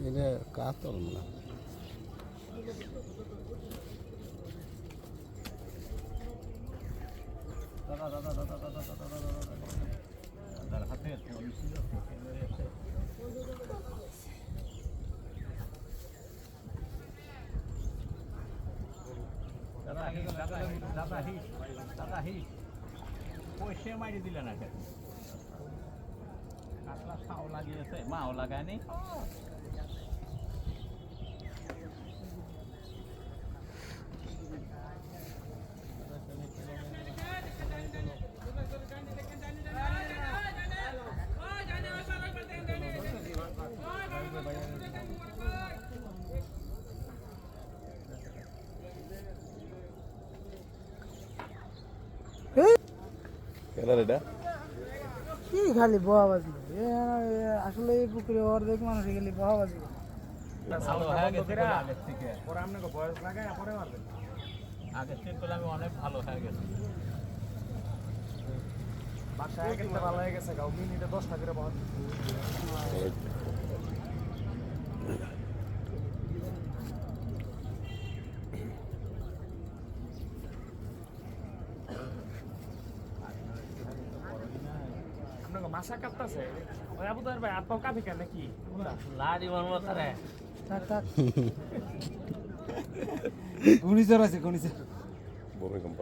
এটা কাতল না পয়সা মারি দিলে না কাতলা ছাও লাগিয়েছে মাও লাগায়নি কি খালি বহাবাজি আসলে এই পুকুরে অর্ধেক মানুষ গেলে বহাবাজি আগের থেকে করলে আমি অনেক ভালো হয়ে গেছি ভালো হয়ে গেছে গাও মিনিটে 10 টাকা করে বহাল মাছা কাটতেছে ওই আবু দার ভাই আর পাও কাফি কেন নাকি লাড়ি মারবো তারে থাক থাক গুনিজর আছে গুনিজর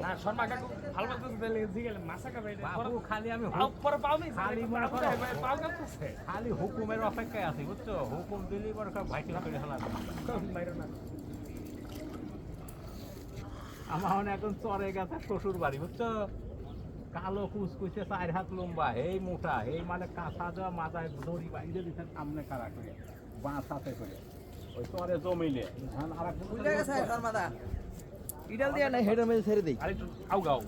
না শর্মা কাকু ভালো লাগতেছে তাহলে দিগেলে মাছা কাটবে বাবু খালি আমি পরে পাওনি খালি মনে করো পাও কাটতেছে খালি হুকুমের অপেক্ষায় আছি বুঝছো হুকুম দিলি পরে ভাইটি করে ফেলা বাইরে না আমার এখন চরে গেছে শ্বশুর বাড়ি বুঝছো কালো কুচকুচে 4 হাত লম্বা এই মোটা এই মানে কাঁচা দেওয়া মাথায় দড়ি বাইরে দিচ্ছেন সামনে কারা করে বাঁশ হাতে করে ওই চরে জমিলে ধান আর ইডাল দিয়া না হেডের মধ্যে ছেড়ে দেই আরে আউ গাও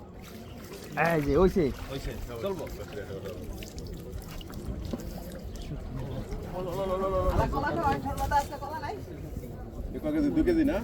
এই যে ওইছে চলবো কলা কলা 2 কেজি না